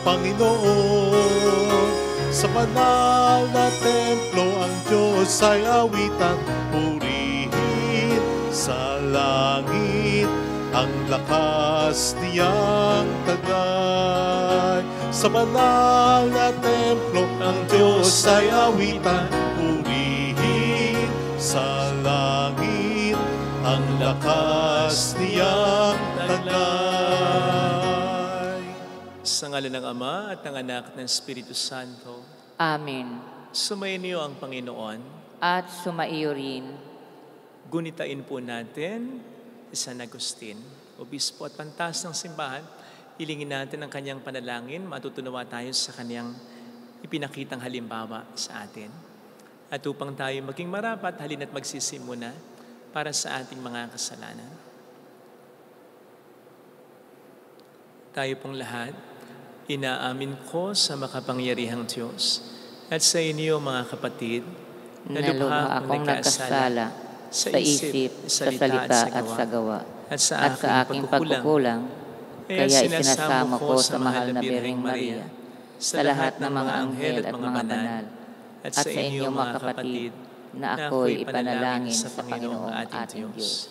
Panginoon. Sa banal na templo ang Diyos ay awitan, purihin sa langit ang lakas niyang tagay. Sa banal na templo ang Diyos ay awitan, purihin sa langit ang lakas niyang tagay. Sa ngalan ng Ama at ng Anak at ng Espiritu Santo. Amen. Sumainyo ang Panginoon. At sumaiyo rin. Gunitain po natin si San Agustin, obispo at pantas ng simbahan. Hilingin natin ang kanyang panalangin, matutunawa tayo sa kanyang ipinakitang halimbawa sa atin. At upang tayo maging marapat, halina't magsisimuna para sa ating mga kasalanan. Tayo pong lahat, inaamin ko sa makapangyarihang Diyos at sa inyo mga kapatid, na lubha akong nagkasala sa isip, sa salita at sa gawa, at sa aking pagkukulang, kaya isinasamo ko sa mahal na Birheng Maria, sa lahat ng mga anghel at mga banal, at sa inyo mga kapatid, na ako'y ipanalangin sa Panginoong ating Diyos.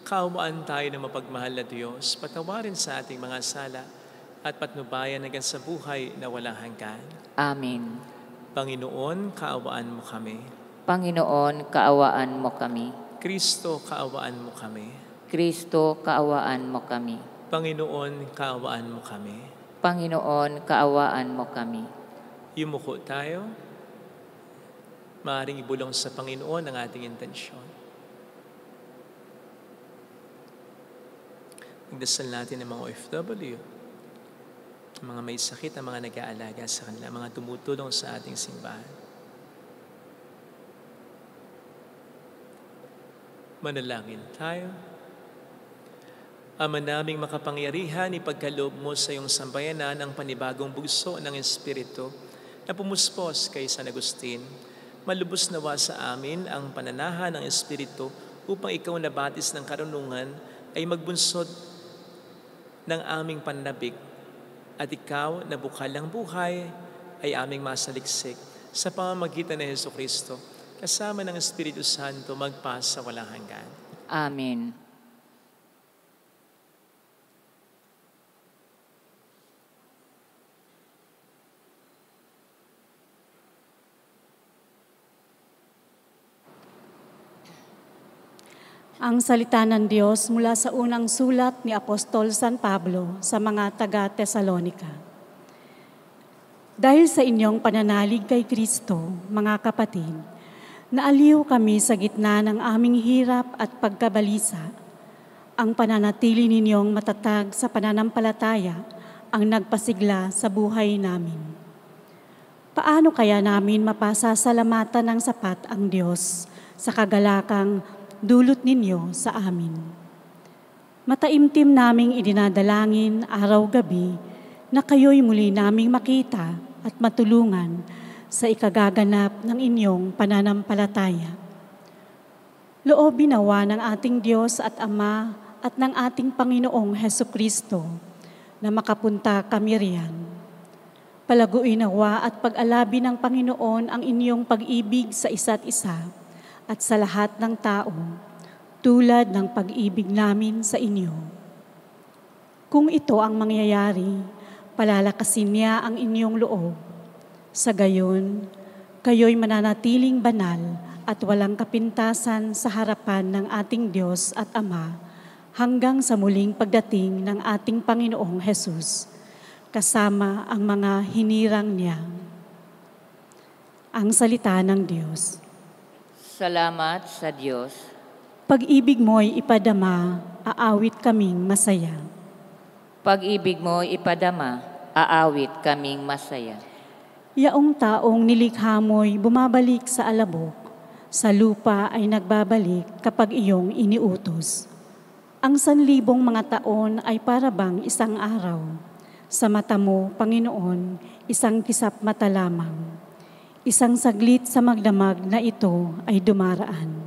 Kaawaan tayo ng mapagmahal na Diyos, patawarin sa ating mga sala, at patnubayan hanggang sa buhay na walang hanggan. Amen. Panginoon, kaawaan mo kami. Panginoon, kaawaan mo kami. Kristo, kaawaan mo kami. Kristo, kaawaan mo kami. Panginoon, kaawaan mo kami. Panginoon, kaawaan mo kami. Yumuko tayo. Maaaring ibulong sa Panginoon ang ating intensyon. Magdasal natin ang mga OFW, ang mga may sakit, ang mga nag-aalaga sa kanila, mga tumutulong sa ating simbahan. Manalangin tayo. Ama naming makapangyarihan, ipagkaloob mo sa iyong sambayanan ang panibagong bugso ng Espiritu na pumuspos kay San Agustin. Malubos nawa sa amin ang pananahan ng Espiritu upang ikaw na batis ng karunungan ay magbunsod ng aming pananabik at ikaw na bukal ng buhay ay aming masaliksik sa pamamagitan ng Jesucristo kasama ng Espiritu Santo magpasa walang hanggan. Amen. Ang salita ng Diyos mula sa unang sulat ni Apostol San Pablo sa mga taga-Tesalonika. Dahil sa inyong pananalig kay Kristo, mga kapatid, naaliw kami sa gitna ng aming hirap at pagkabalisa. Ang pananatili ninyong matatag sa pananampalataya ang nagpasigla sa buhay namin. Paano kaya namin mapasasalamatan ng sapat ang Diyos sa kagalakang dulot ninyo sa amin? Mataimtim naming idinadalangin araw-gabi na kayo'y muli naming makita at matulungan sa ikagaganap ng inyong pananampalataya. Loobin nawa ng ating Diyos at Ama at ng ating Panginoong Hesukristo na makapunta kami riyan. Palaguin nawa at pag-alabi ng Panginoon ang inyong pag-ibig sa isa't isa at sa lahat ng tao, tulad ng pag-ibig namin sa inyo. Kung ito ang mangyayari, palalakasin niya ang inyong loob. Sa gayon, kayo'y mananatiling banal at walang kapintasan sa harapan ng ating Diyos at Ama hanggang sa muling pagdating ng ating Panginoong Hesus, kasama ang mga hinirang niya. Ang salita ng Diyos. Salamat sa Diyos. Pag-ibig mo'y ipadama, aawit kaming masaya. Pag-ibig mo'y ipadama, aawit kaming masaya. Yaong taong nilikha mo'y bumabalik sa alabok, sa lupa ay nagbabalik kapag iyong iniutos. Ang 1,000 mga taon ay parabang isang araw. Sa mata mo, Panginoon, isang kisap mata lamang. Isang saglit sa magdamag na ito ay dumaraan.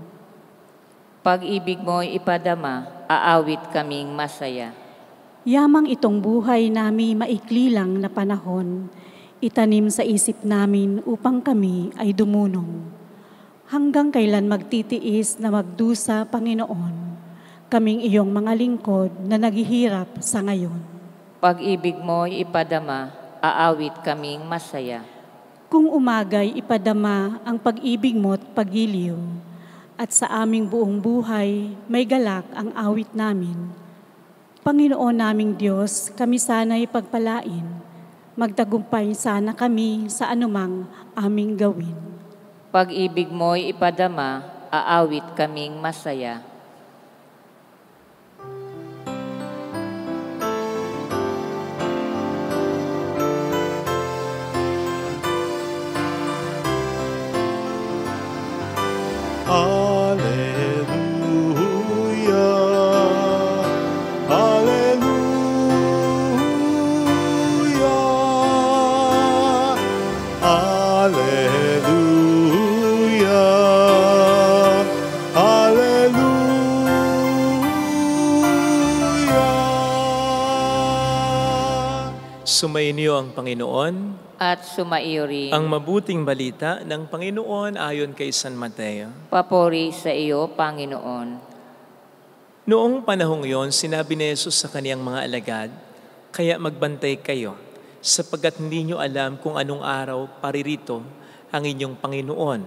Pag-ibig mo'y ipadama, aawit kaming masaya. Yamang itong buhay nami maikli lang na panahon, itanim sa isip namin upang kami ay dumunong. Hanggang kailan magtitiis na magdusa, Panginoon, kaming iyong mga lingkod na naghihirap sa ngayon. Pag-ibig mo'y ipadama, aawit kaming masaya. Kung umagay ipadama ang pag-ibig mo't pagiliw, at sa aming buong buhay may galak ang awit namin. Panginoon naming Diyos, kami sana'y pagpalain. Magtagumpay sana kami sa anumang aming gawin. Pag-ibig mo'y ipadama, aawit kaming masaya. Sumainyo ang Panginoon at sumaiyo rin ang mabuting balita ng Panginoon ayon kay San Mateo. Papuri sa iyo, Panginoon. Noong panahong yon, sinabi ni Jesus sa kaniyang mga alagad, "Kaya magbantay kayo, sapagkat hindi nyo alam kung anong araw paririto ang inyong Panginoon.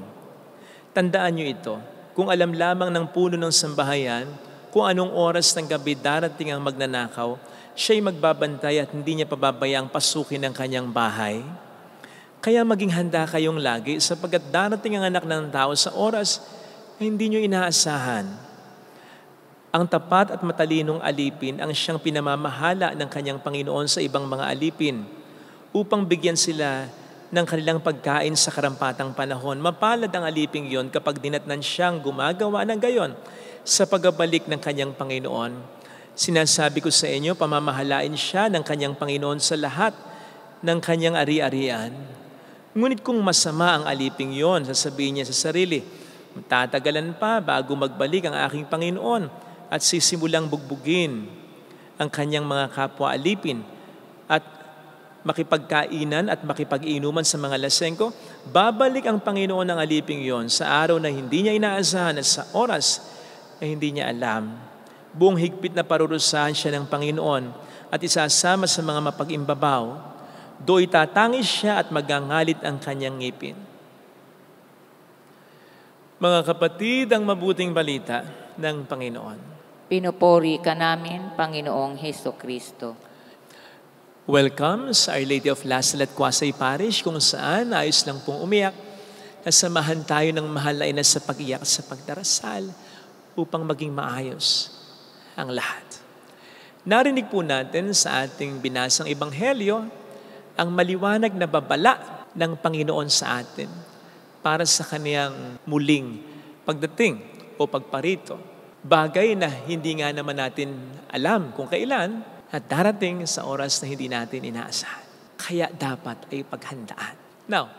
Tandaan nyo ito, kung alam lamang ng puno ng sambahayan, kung anong oras ng gabi darating ang magnanakaw, siya'y magbabantay at hindi niya pababayang pasukin ang kanyang bahay. Kaya maging handa kayong lagi sapagkat darating ang anak ng tao sa oras na hindi niyo inaasahan. Ang tapat at matalinong alipin ang siyang pinamamahala ng kanyang Panginoon sa ibang mga alipin upang bigyan sila ng kanilang pagkain sa karampatang panahon. Mapalad ang aliping yon kapag dinatnan siyang gumagawa ng gayon sa pagbabalik ng kanyang Panginoon. Sinasabi ko sa inyo, pamamahalain siya ng kanyang Panginoon sa lahat ng kanyang ari-arian. Ngunit kung masama ang aliping yon, sasabihin niya sa sarili, tatagalan pa bago magbalik ang aking Panginoon at sisimulang bugbugin ang kanyang mga kapwa-alipin at makipagkainan at makipag-inuman sa mga lasengko. Babalik ang Panginoon ng aliping yon sa araw na hindi niya inaasahan at sa oras na hindi niya alam. Buong higpit na parurusahan siya ng Panginoon at isasama sa mga mapag-imbabaw, do itatangis siya at magangalit ang kanyang ngipin." Mga kapatid, ang mabuting balita ng Panginoon. Pinupuri ka namin, Panginoong Hesukristo. Welcome sa Our Lady of Lasalle Quasay Parish, kung saan ayos lang pong umiyak. Nasamahan tayo ng mahal na ina sa pag-iyak sa pagdarasal upang maging maayos ang lahat. Narinig po natin sa ating binasang ebanghelyo ang maliwanag na babala ng Panginoon sa atin para sa kaniyang muling pagdating o pagparito. Bagay na hindi nga naman natin alam kung kailan at darating sa oras na hindi natin inaasahan. Kaya dapat ay paghandaan. Now,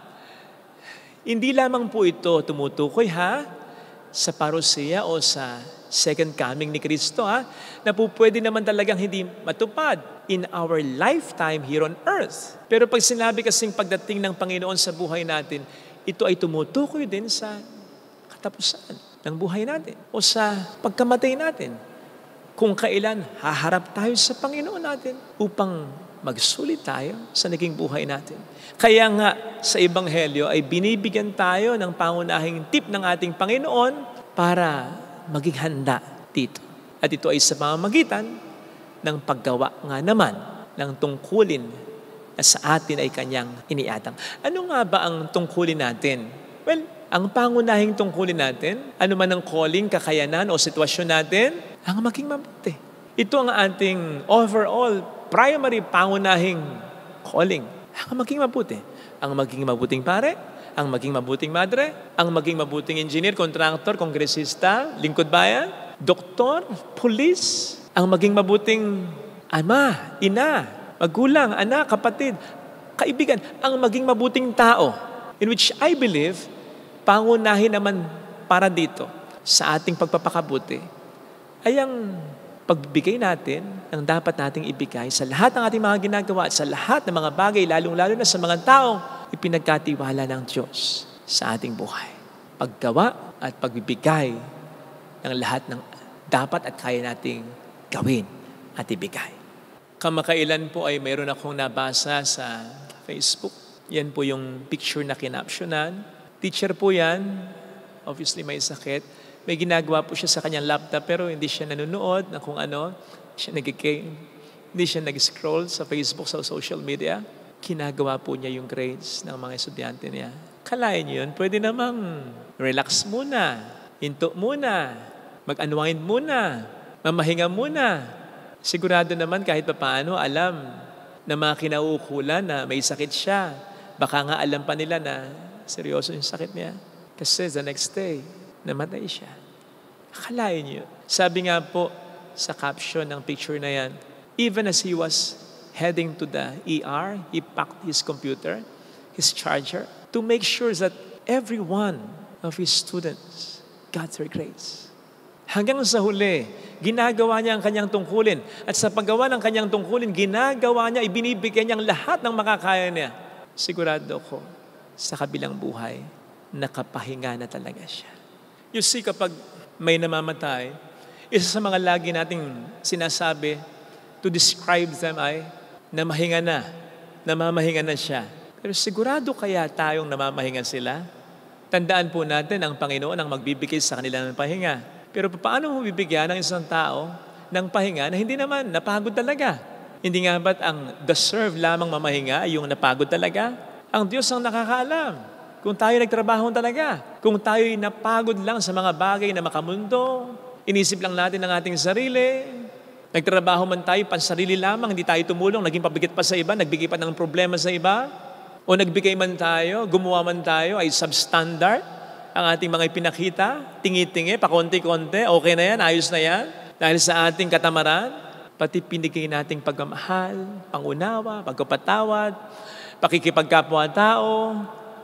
hindi lamang po ito tumutukoy sa parusiya o sa second coming ni Kristo na po pwede naman talagang hindi matupad in our lifetime here on earth. Pero pag sinabi kasing pagdating ng Panginoon sa buhay natin, ito ay tumutukoy din sa katapusan ng buhay natin o sa pagkamatay natin. Kung kailan haharap tayo sa Panginoon natin upang magsulit tayo sa naging buhay natin. Kaya nga sa Ebanghelyo ay binibigyan tayo ng pangunahing tip ng ating Panginoon para maging handa dito. At ito ay sa pamamagitan ng paggawa nga naman ng tungkulin na sa atin ay kanyang iniatang. Ano nga ba ang tungkulin natin? Well, ang pangunahing tungkulin natin, ano man ang calling, kakayanan o sitwasyon natin, ang maging mabuti. Ito ang ating overall, primary, pangunahing calling. Ang maging mabuti. Ang maging mabuting pare, ang maging mabuting madre, ang maging mabuting engineer, contractor, kongresista, lingkod bayan, doktor, pulis, ang maging mabuting ama, ina, magulang, anak, kapatid, kaibigan, ang maging mabuting tao, in which I believe, pangunahin naman para dito sa ating pagpapakabuti, ay ang pagbibigay natin ang dapat nating ibigay sa lahat ng ating mga ginagawa at sa lahat ng mga bagay, lalong-lalo na sa mga taong ipinagkatiwala ng Diyos sa ating buhay. Paggawa at pagbibigay ng lahat ng dapat at kaya nating gawin at ibigay. Kamakailan po ay mayroon akong nabasa sa Facebook. Yan po yung picture na kinapsyonan. Teacher po yan. Obviously may sakit. May ginagawa po siya sa kanyang laptop pero hindi siya nanonood na kung ano. Hindi siya nag-scroll sa Facebook, sa social media. Ginagawa po niya yung grades ng mga estudyante niya. Kalain niyo yun, pwede namang relax muna, hinto muna, mag-unwind muna, mamahinga muna. Sigurado naman kahit papaano alam na mga kinauukulan na may sakit siya. Baka nga alam pa nila na seryoso yung sakit niya. Kasi the next day, namatay siya. Akalain niyo. Sabi nga po sa caption ng picture na yan, even as he was heading to the ER, he packed his computer, his charger, to make sure that every one of his students got their grades. Hanggang sa huli, ginagawa niya ang kanyang tungkulin. At sa paggawa ng kanyang tungkulin, ginagawa niya, ibinibigay niya ang lahat ng makakaya niya. Sigurado ko, sa kabilang buhay, nakapahinga na talaga siya. You see, kapag may namamatay, isa sa mga lagi nating sinasabi to describe them ay namahinga na, namamahinga na siya. Pero sigurado kaya tayong namamahinga sila? Tandaan po natin ang Panginoon ang magbibigay sa kanila ng pahinga. Pero paano mo bibigyan ng isang tao ng pahinga na hindi naman napagod talaga? Hindi nga ba't ang deserve lamang mamahinga yung napagod talaga? Ang Diyos ang nakakaalam. Kung tayo nagtrabaho talaga, kung tayo'y napagod lang sa mga bagay na makamundo, inisip lang natin ang ating sarili, nagtrabaho man tayo pansarili lamang, hindi tayo tumulong, naging pabigat pa sa iba, nagbigay pa ng problema sa iba, o nagbigay man tayo, gumawa man tayo, ay substandard, ang ating mga ipinakita, tingi-tingi, pakonti-konti, okay na yan, ayos na yan, dahil sa ating katamaran, pati pinigay nating pagmamahal, pangunawa, pagkapatawad, pakikipagkapwa-tao,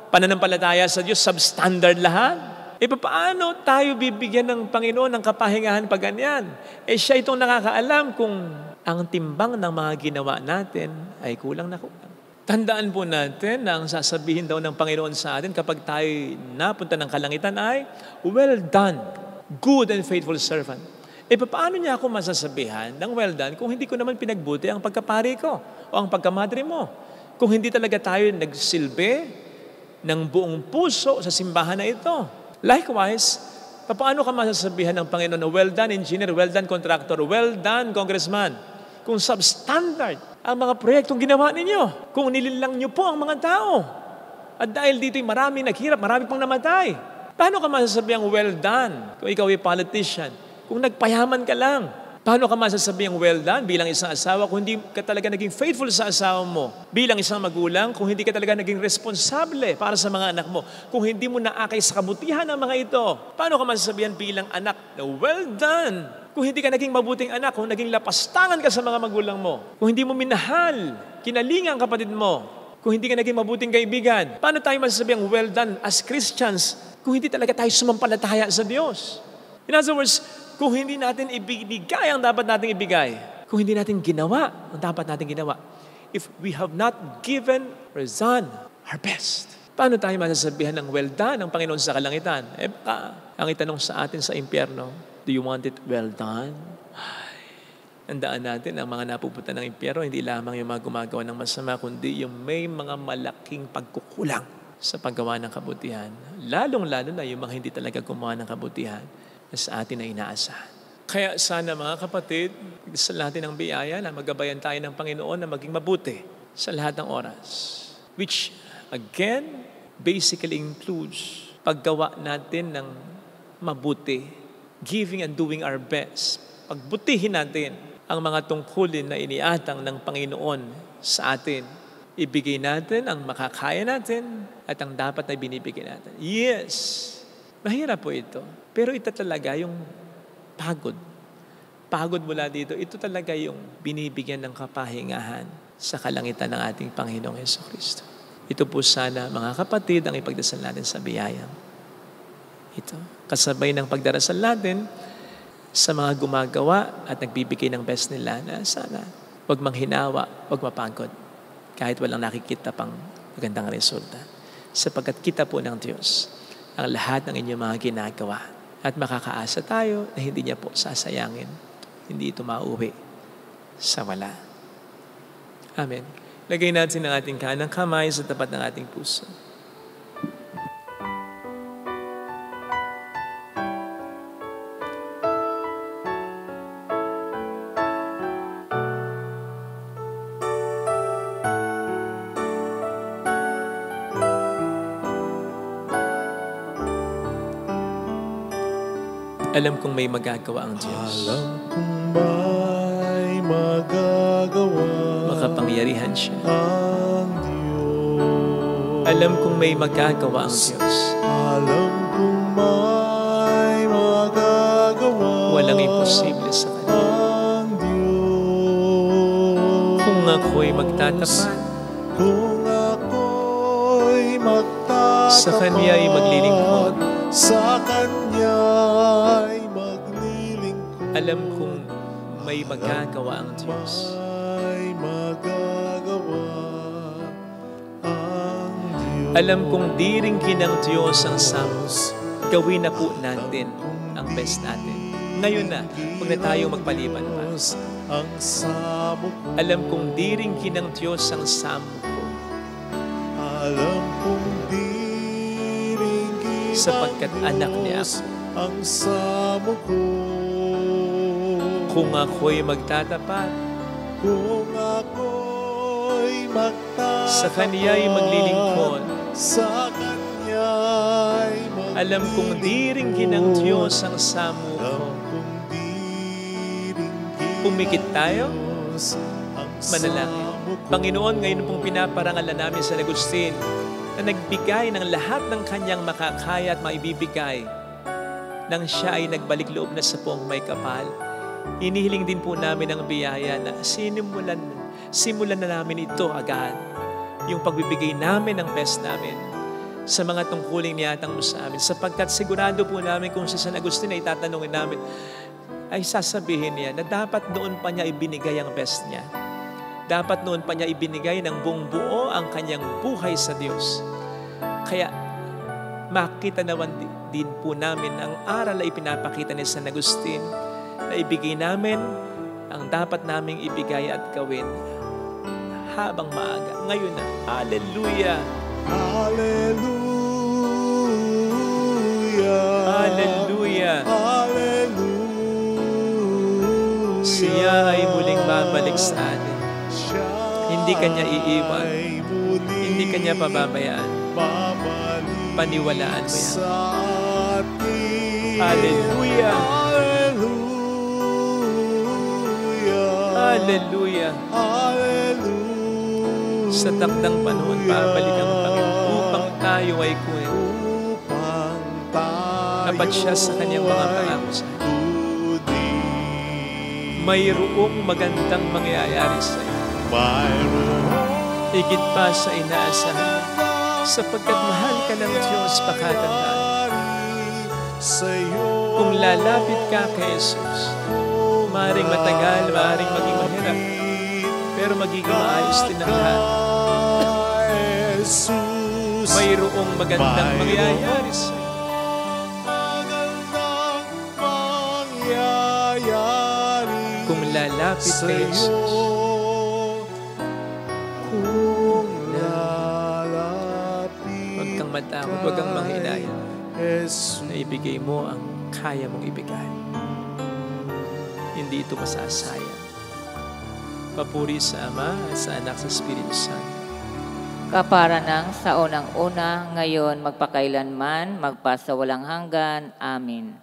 pananampalataya sa Diyos, substandard lahat. Paano tayo bibigyan ng Panginoon ng kapahingahan pag ganyan? Siya itong nakakaalam kung ang timbang ng mga ginawa natin ay kulang na kulang. Tandaan po natin na ang sasabihin daw ng Panginoon sa atin kapag tayo napunta ng kalangitan ay, well done, good and faithful servant. Paano niya ako masasabihan ng well done kung hindi ko naman pinagbuti ang pagkapari ko o ang pagkamadre mo? Kung hindi talaga tayo nagsilbi ng buong puso sa simbahan na ito. Likewise, paano ka masasabihan ng Panginoon na well done engineer, well done contractor, well done congressman, kung substandard ang mga proyektong ginawa ninyo, kung nililang nyo po ang mga tao. At dahil dito'y marami naghirap, marami pang namatay. Paano ka masasabihang well done kung ikaw ay politician? Kung nagpayaman ka lang, paano ka masasabihang well done bilang isang asawa kung hindi ka talaga naging faithful sa asawa mo? Bilang isang magulang, kung hindi ka talaga naging responsable para sa mga anak mo? Kung hindi mo naakay sa kabutihan ng mga ito? Paano ka masasabihan bilang anak na well done? Kung hindi ka naging mabuting anak, kung naging lapastangan ka sa mga magulang mo, kung hindi mo minahal, kinalingan ang kapatid mo, kung hindi ka naging mabuting kaibigan, paano tayo masasabihang well done as Christians kung hindi talaga tayo sumampalataya sa Diyos? In other words, kung hindi natin ibigay ang dapat nating ibigay, kung hindi natin ginawa ang dapat nating ginawa, if we have not given or done our best, paano tayo masasabihan ng well done ng Panginoon sa kalangitan? Baka ang itanong sa atin sa impyerno, do you want it well done? Tandaan natin, ang mga napupunta ng impyerno, hindi lamang yung mga gumagawa ng masama, kundi yung may mga malaking pagkukulang sa paggawa ng kabutihan. Lalong-lalo na yung mga hindi talaga gumawa ng kabutihan na sa atin na inaasahan. Kaya sana mga kapatid, sa natin ng biyaya na magabayan tayo ng Panginoon na maging mabuti sa lahat ng oras. Which, again, basically includes paggawa natin ng mabuti, giving and doing our best. Pagbutihin natin ang mga tungkulin na iniatang ng Panginoon sa atin. Ibigay natin ang makakaya natin at ang dapat na binibigay natin. Yes, mahirap po ito. Pero ito talaga yung pagod. Pagod mula dito, ito talaga yung binibigyan ng kapahingahan sa kalangitan ng ating Panginoong Jesucristo. Ito po sana, mga kapatid, ang ipagdasal natin sa biyayang ito. Kasabay ng pagdarasal natin, sa mga gumagawa at nagbibigay ng best nila na sana huwag manghinawa, huwag mapagod kahit walang nakikita pang magandang resulta. Sapagkat kita po ng Diyos ang lahat ng inyong mga ginagawa at makakaasa tayo na hindi niya po sasayangin. Hindi ito mauwi sa wala. Amen. Lagay natin ang ating kanang kamay sa tapat ng ating puso. Alam kong may magagawa ang Diyos. Alam kong may magagawa Makapangyarihan siya. ang Diyos. Alam kong may magagawa ang Diyos. Alam kong may magagawa Walang imposible sa Kanya. ang Diyos. Kung ako'y magtatapat, Kung ako'y magtatapat sa Kanya'y maglilingkod, sa Kanya'y maglilingkod. alam kong may magagawa ang Diyos. May magagawa ang Diyos. Alam kong di rin kinang Diyos ang samos. Gawin na po natin ang best natin. Ngayon na, huwag na tayo magpaliban pa. Ang samo ko. Alam kong di rin kinang Diyos ang samo ko. Alam kong di rin kinang Sapagkat anak niya Diyos ang samo ko. Kung ako'y magtatapat, Kung ako'y magtatapat sa Kanya'y maglilingkod, sa Kanya'y maglilingkod. alam kong di rin kinang Diyos ang samo ko. Alam kong di rin Pumikit tayo, Diyos ang manalangin. samo ko. Panginoon, ngayon pong pinaparangalan namin sa Agustin na nagbigay ng lahat ng kanyang makakaya at maibibigay nang siya ay nagbalik loob na sa poong may kapal. Inihiling din po namin ang biyaya na simulan na namin ito agad. Yung pagbibigay namin ng best namin sa mga tungkuling niyatang mo sa amin. Sapagkat sigurado po namin kung si San Agustin ay tatanungin namin, ay sasabihin niya na dapat noon pa niya ibinigay ang best niya. Dapat noon pa niya ibinigay ng buong buo ang kanyang buhay sa Diyos. Kaya makita naman din po namin ang aral na ipinapakita ni San Agustin na ibigay namin ang dapat naming ibigay at gawin habang maaga. Ngayon na, hallelujah! Hallelujah. Hallelujah! Hallelujah. Siya ay muling babalik sa atin. Hindi kanya iiwan. Hindi kanya pababayaan. Paniwalaan mo yan. Hallelujah! Hallelujah! Sa takdang panahon, babalik ang Panginoon upang tayo ay kunin. Tapat siya sa kanyang mga pangako sa atin. Mayroong magandang mangyayari sa iyo. Higit pa sa inaasahan, sapagkat mahal ka ng Diyos, pakatandaan. Kung lalapit ka kay Jesus, maaaring matagal, maaaring maging mahirap, pero magiging maayos din ang lahat. Mayroong magandang mangyayari sa iyo. Kung lalapit kay Jesus, huwag kang matakot, huwag kang manghinayang na ibigay mo ang kaya mong ibigay. Hindi ito masasayang. Papuri sa Ama at sa Anak sa Espiritu Santo. Kapara ng sa unang-una, ngayon, magpakailanman, magpasawalang hanggan. Amen.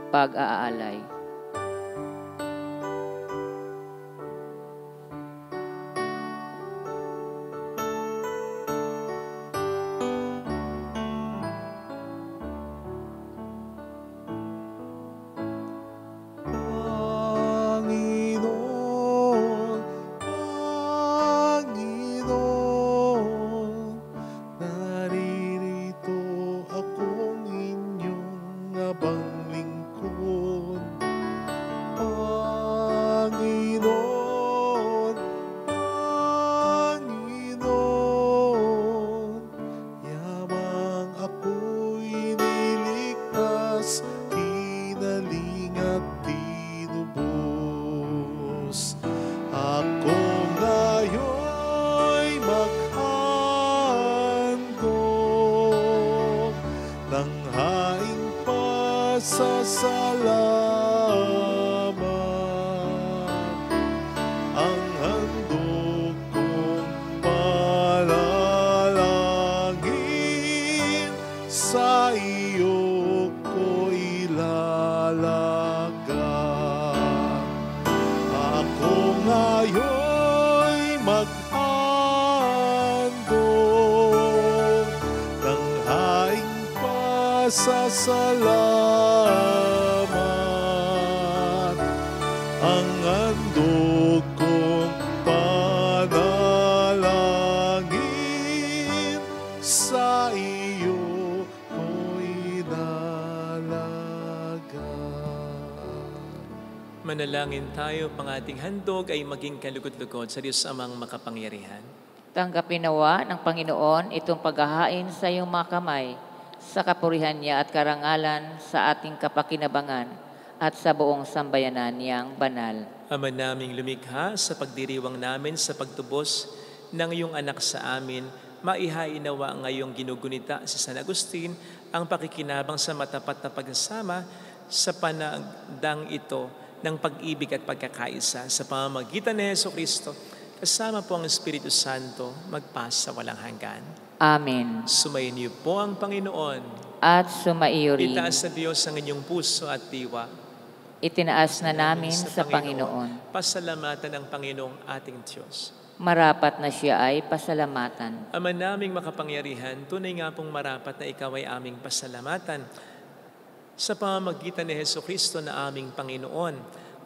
Pag-aalay. Naririto ako tayo'y maghandog ng haing pasasalamat. Ang handog kong panalangin sa iyo ko'y nalaga. Manalangin tayo, pang ating handog ay maging kalugod-lugod sa Diyos Amang makapangyarihan. Tanggapin nawa ng Panginoon itong paghahain sa iyong mga kamay, sa kapurihan niya at karangalan sa ating kapakinabangan at sa buong sambayanan niyang banal. Ama naming lumikha, sa pagdiriwang namin sa pagtubos ng iyong anak sa amin, maihainawa ngayong ginugunita si San Agustin ang pakikinabang sa matapat na pagsasama sa panagdang ito ng pag-ibig at pagkakaisa sa pamamagitan ni Jesucristo, kasama po ang Espiritu Santo, magpasa walang hanggan. Amen. Sumayin niyo po ang Panginoon. At sumaiyo rin. Itaas sa Diyos ang inyong puso at diwa. Itinaas na namin sa Panginoon. Pasalamatan ang Panginoong ating Diyos. Marapat na siya ay pasalamatan. Ama naming makapangyarihan, tunay nga pong marapat na ikaw ay aming pasalamatan sa pamamagitan ni Jesucristo na aming Panginoon.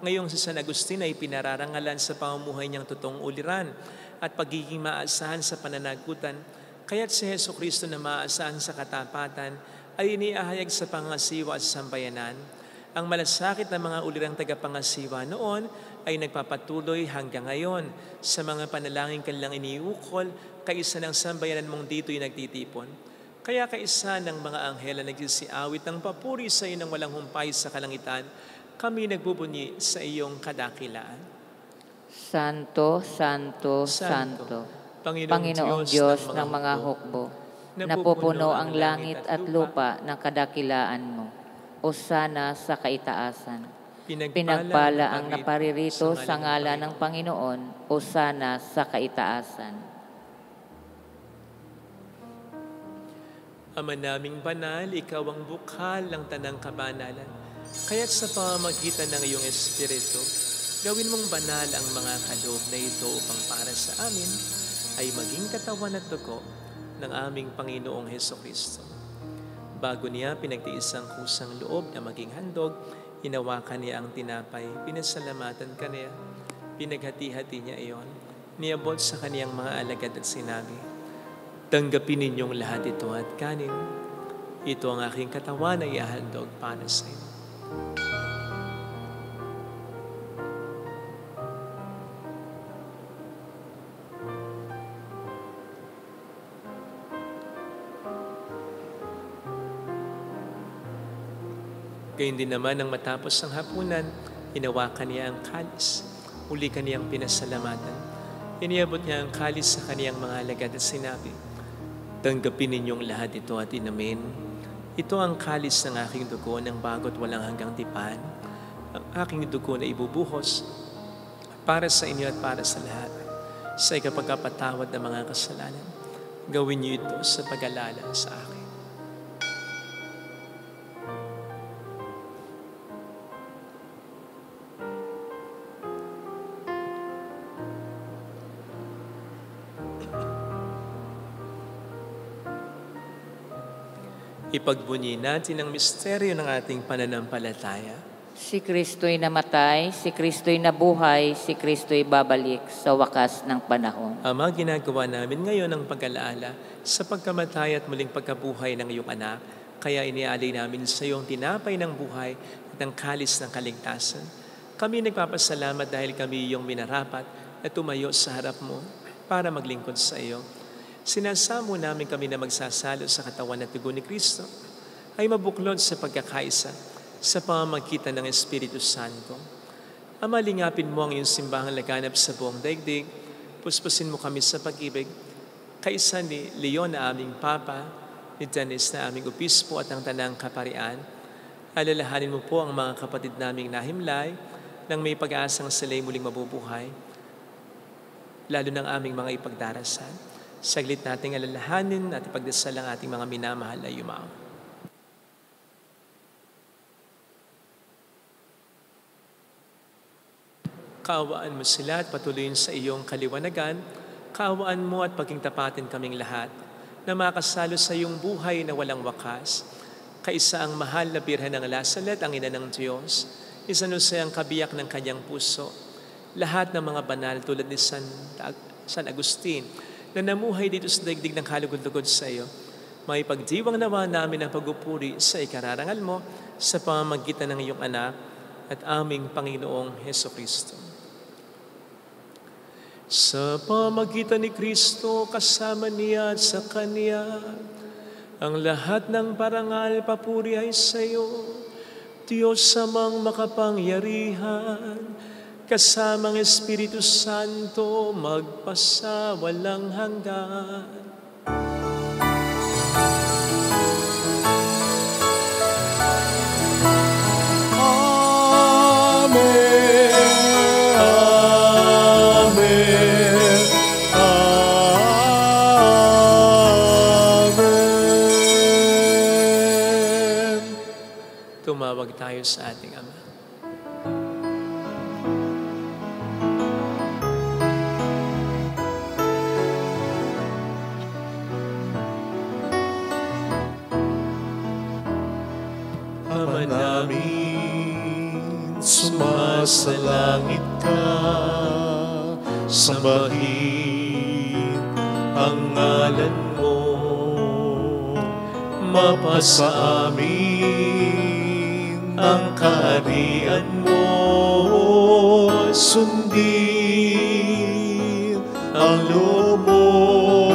Ngayong si San Agustin ay pinararangalan sa pamumuhay niyang totoong uliran at pagiging maasahan sa pananagutan. Kaya't si Jesucristo na maasahan sa katapatan ay iniahayag sa pangasiwa at sambayanan. Ang malasakit na mga ulirang tagapangasiwa noon ay nagpapatuloy hanggang ngayon sa mga panalangin kanilang iniukol, kaisa ng sambayanan mong dito'y nagtitipon. Kaya kaisa ng mga anghel na nagsisiawit ng papuri sa iyo ng walang humpay sa kalangitan, kami nagbubunyi sa iyong kadakilaan. Santo, Santo, Santo, Panginoong Diyos ng mga hukbo, napupuno ang langit at lupa ng kadakilaan mo. Osana sa kaitaasan. Pinagpala ang naparirito sa ngalan ng Panginoon. Osana sa kaitaasan. Ama naming banal, ikaw ang bukhal ng tanang kabanalan. Kaya't sa pamamagitan ng iyong Espiritu, gawin mong banal ang mga kaloob na ito upang para sa amin ay maging katawan at dugo ng aming Panginoong Hesukristo. Bago niya pinagtiis ang kusang loob na maging handog, hinawakan niya ang tinapay, pinasalamatan ka niya, pinaghati-hati niya iyon, niabot sa kaniyang mga alagad at sinabi, tanggapin ninyong lahat ito at kanin. Ito ang aking katawan na ihahandog para sa inyo. Gayun din naman nang matapos ang hapunan, hinawakan niya ang kalis. Uli kaniyang pinasalamatan. Iniabot niya ang kalis sa kaniyang mga alagad at sinabi, tanggapin ninyong lahat ito at inamin. Ito ang kalis ng aking dugo ng bago't walang hanggang tipan. Ang aking dugo na ibubuhos para sa inyo at para sa lahat. Sa ikapagkapatawad ng mga kasalanan, gawin niyo ito sa pag-alala sa akin. Ipagbunyi natin ang misteryo ng ating pananampalataya. Si Kristo'y namatay, si Kristo'y nabuhay, si Kristo'y babalik sa wakas ng panahon. Ama, ginagawa namin ngayon ang pag-alaala sa pagkamatay at muling pagkabuhay ng iyong anak. Kaya iniaalay namin sa iyong tinapay ng buhay at ang kalis ng kaligtasan. Kami nagpapasalamat dahil kami iyong minarapat na tumayo sa harap mo para maglingkod sa iyo. Sinasamo namin kami na magsasalo sa katawan at dugo ni Kristo ay mabuklod sa pagkakaisa sa pamamagitan ng Espiritu Santo. Ama, lingapin mo ang iyong simbahang laganap sa buong daigdig. Puspusin mo kami sa pag-ibig. Kaisa ni Leon na aming Papa, ni Dennis na aming Obispo at ang Tanang Kaparian. Alalahanin mo po ang mga kapatid naming nahimlay nang may pag-aasang sila'y muling mabubuhay, lalo ng aming mga ipagdarasal. Saglit nating alalahanin at ipagdasal ang ating mga minamahal na yumao. Kaawaan mo sila at patuloyin sa iyong kaliwanagan. Kaawaan mo at pagkingtapatin kaming lahat na makasalo sa iyong buhay na walang wakas. Kaisa ang mahal na Birhen ng Lasalet, ang ina ng Diyos, San Jose ang kabiyak ng kanyang puso. Lahat ng mga banal tulad ni San Agustin na namuhay dito sa daigdig ng kalugod-lugod sa iyo, may pagdiwang nawa namin ang pagpupuri sa ikararangal mo sa pamamagitan ng iyong anak at aming Panginoong Hesukristo. Sa pamamagitan ni Kristo, kasama niya at sa Kanya, ang lahat ng parangal papuri ay sa iyo, Diyos amang makapangyarihan, kasamang Espiritu Santo, magpasawalang hanggan. Tumawag tayo sa ating Ama. Ama namin, sumasalangit ka, sambahin ang ngalan mo, mapasa amin ang kaharian mo, sundin ang loob mo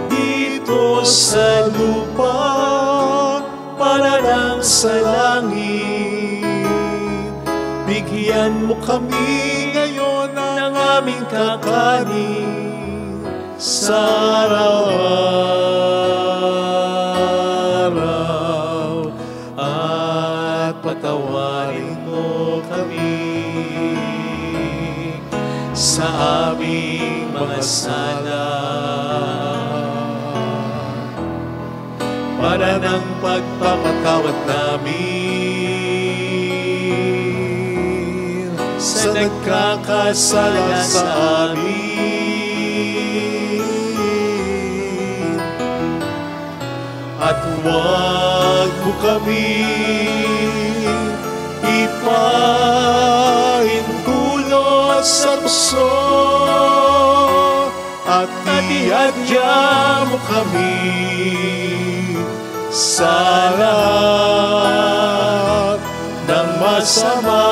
dito sa lupa para lang sa langit. Bigyan mo kami ngayon ng aming kakanin sa araw-araw, at patawarin mo kami sa aming mga sala, para ng pagpapatawad namin sa nagkakasala sa amin. At huwag mo kami ipahintulot sa puso, at ihadya mo kami sa lahat ng masama.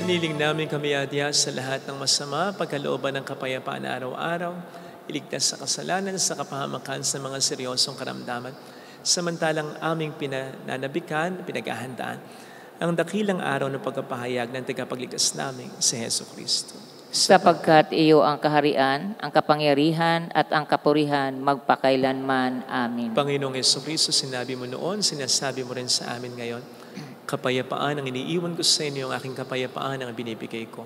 Hiniling namin kami adya sa lahat ng masama, pagkalooban ng kapayapaan araw-araw, iligtas sa kasalanan, sa kapahamakan sa mga seryosong karamdaman, samantalang aming pinananabikan, pinaghahandaan ang dakilang araw ng pagpapahayag ng tagapagligtas namin, si Hesukristo. Sapagkat iyo ang kaharian, ang kapangyarihan at ang kapurihan magpakailanman. Amin. Panginoong Hesukristo, sinabi mo noon, sinasabi mo rin sa amin ngayon, kapayapaan ang iniiwan ko sa inyo, ang aking kapayapaan ang binibigay ko.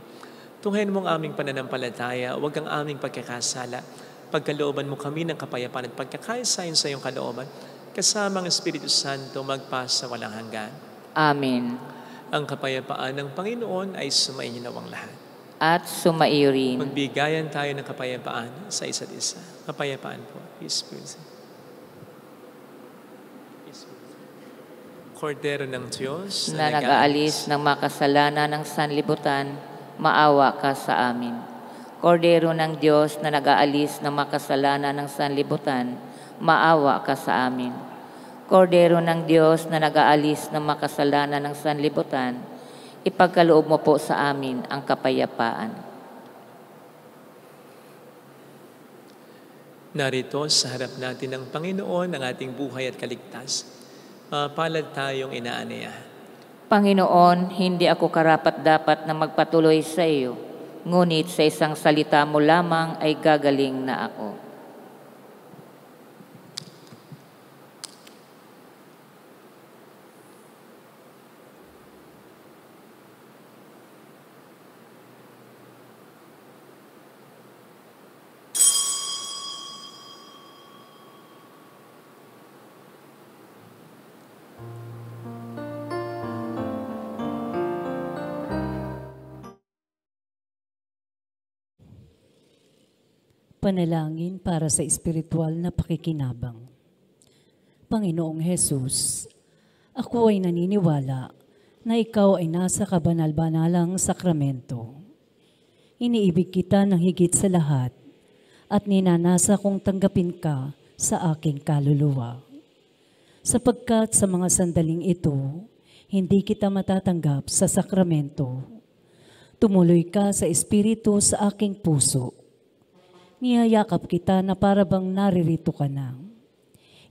Tunghayan mo ang aming pananampalataya, huwag ang aming pagkakasala. Pagkalooban mo kami ng kapayapaan at pagkakaisa sa iyong kalooban, kasama ang Espiritu Santo magpasa walang hanggan. Amen. Ang kapayapaan ng Panginoon ay sumainyo nawang lahat. At sumaiyo rin. Magbigayan tayo ng kapayapaan sa isa't isa. Kapayapaan po. Peace be with you. Kordero ng Diyos na nag-aalis ng makasalanan ng sanlibutan, maawa ka sa amin. Kordero ng Diyos na nag-aalis ng makasalanan ng sanlibutan, maawa ka sa amin. Kordero ng Diyos na nag-aalis ng makasalanan ng sanlibutan, ipagkaloob mo po sa amin ang kapayapaan. Narito sa harap natin ng Panginoon ang ating buhay at kaligtas. Palad tayong inaaniyahan. Panginoon, hindi ako karapat-dapat na magpatuloy sa iyo, ngunit sa isang salita mo lamang ay gagaling na ako. Panalangin para sa espiritual na pakikinabang. Panginoong Hesus, ako ay naniniwala na ikaw ay nasa kabanal-banalang sakramento. Iniibig kita ng higit sa lahat at ninanasa kong tanggapin ka sa aking kaluluwa. Sapagkat sa mga sandaling ito, hindi kita matatanggap sa sakramento. Tumuloy ka sa espiritu sa aking puso. Niyayakap kita na parabang naririto ka na.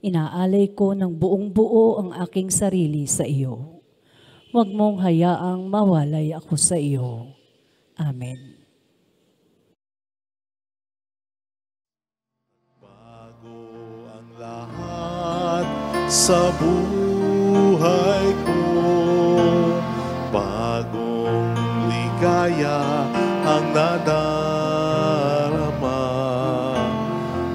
Inaalay ko ng buong buo ang aking sarili sa iyo. Huwag mong hayaang mawalay ako sa iyo. Amen. Bago ang lahat sa buhay ko, bagong ligaya ang nadarama,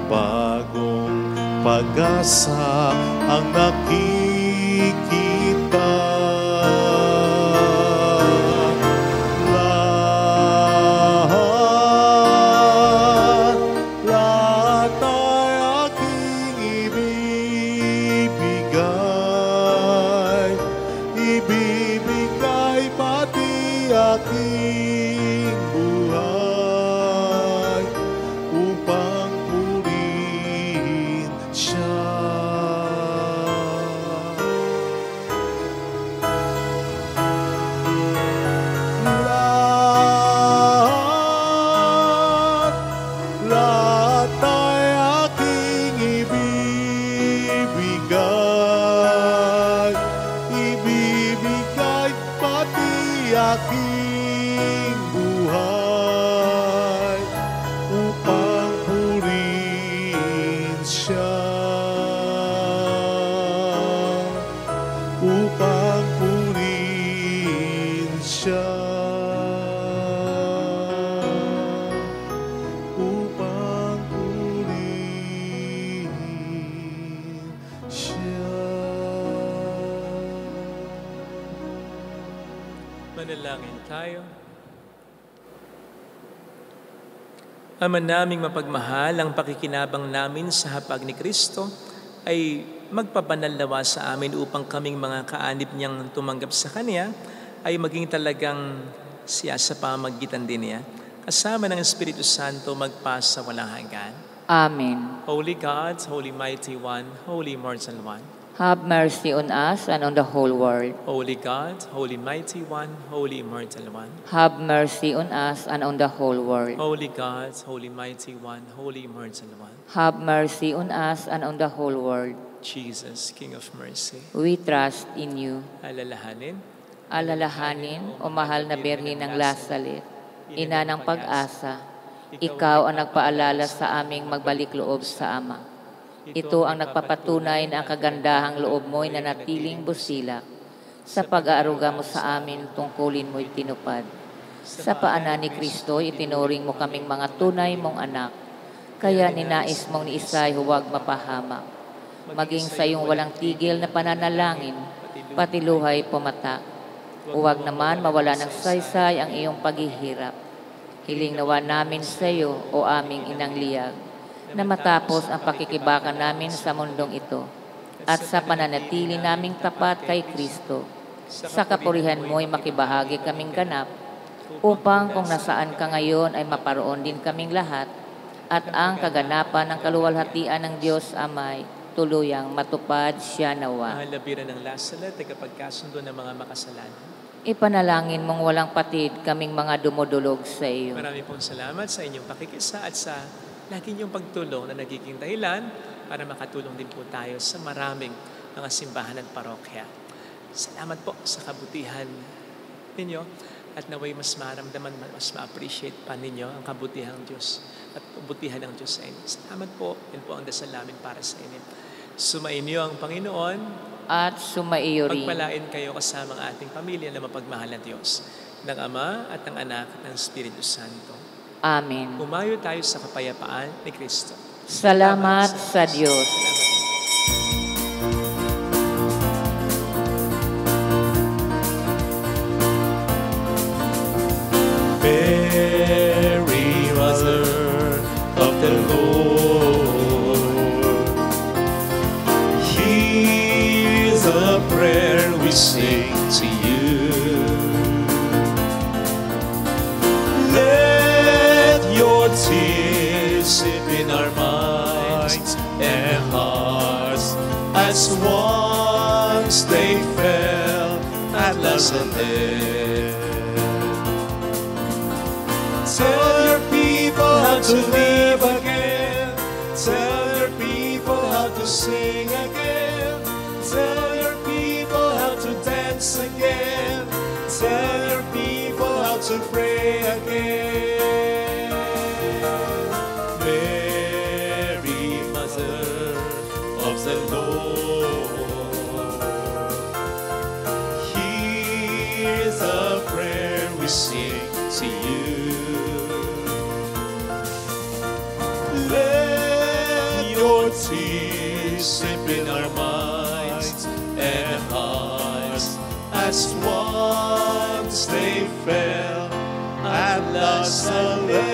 bagong pag-asa ang nakikita. Lahat ay aking ibibigay pati aking buhay upang purihin siya. Lahat ay aking ibibigay pati aking buhay upang purihin siya, upang purihin siya, upang purihin siya. Manalangin tayo. Ama naming mapagmahal, ang pakikinabang namin sa hapag ni Kristo ay magpabanal nawa sa amin upang kaming mga kaanib niyang tumanggap sa Kanya ay maging talagang siya sa pamagitan din niya. Kasama ng Espiritu Santo magpasa walang hanggan. Amen. Holy God, Holy Mighty One, Holy Immortal One. Have mercy on us and on the whole world. Holy God, Holy Mighty One, Holy Immortal One. Have mercy on us and on the whole world. Holy God, Holy Mighty One, Holy Immortal One. Have mercy on us and on the whole world. Jesus, King of Mercy. We trust in you. Alalahanin, Alalahanin, o mahal na Birhen ng Lazaret, ina ng pag-asa, ikaw ang nagpaalala sa aming magbalik loob sa Ama. Ito ang nagpapatunay na ang kagandahang loob mo'y nanatiling busilak. Sa pag-aaruga mo sa amin, tungkulin mo'y tinupad. Sa paanan ni Kristo, itinuring mo kaming mga tunay mong anak. Kaya ninais mong ni Isay huwag mapahamak. Maging sa iyong walang tigil na pananalangin, pati luhay pumatak. Huwag naman mawala ng saysay ang iyong paghihirap. Hiling nawa namin sa iyo, o aming inang liyag, na matapos ang pakikibakan namin sa mundong ito at sa pananatili naming tapat kay Kristo, sa kapurihan mo'y makibahagi kaming ganap, upang kung nasaan ka ngayon ay maparoon din kaming lahat, at ang kaganapan ng kaluwalhatian ng Diyos Amay tuluyang matupad siya nawa. Mahal na Birhen ng Lazaret, tagapagkasundo ng mga makasalanan. Ipanalangin mong walang patid kaming mga dumudulog sa iyo. Marami pong salamat sa inyong pakikisa at sa lagi niyong pagtulong na nagiging dahilan para makatulong din po tayo sa maraming mga simbahan at parokya. Salamat po sa kabutihan ninyo at naway mas maramdaman, mas ma-appreciate pa ninyo ang kabutihan ng Diyos at kabutihan ng Diyos sa inyo. Salamat po. Yan po ang dasal namin para sa inyo. Sumainyo ang Panginoon at sumaiyo rin. Pagpalain kayo kasama ang ating pamilya na mapagmahal na Diyos, ng Ama at ng Anak at ng Espiritu Santo. Amen. Umayo tayo sa kapayapaan ni Kristo. Salamat sa Diyos. Mary, Mother of the Lord. as once they fell at Nazareth. Tell your people how to live again. Tell your people how to sing again. Tell your people how to dance again. Tell your people how to pray again. Mary, Mother of the Lord, hear the prayer we sing to you. Let your tears slip in our minds and hearts as once they fell at Nazareth.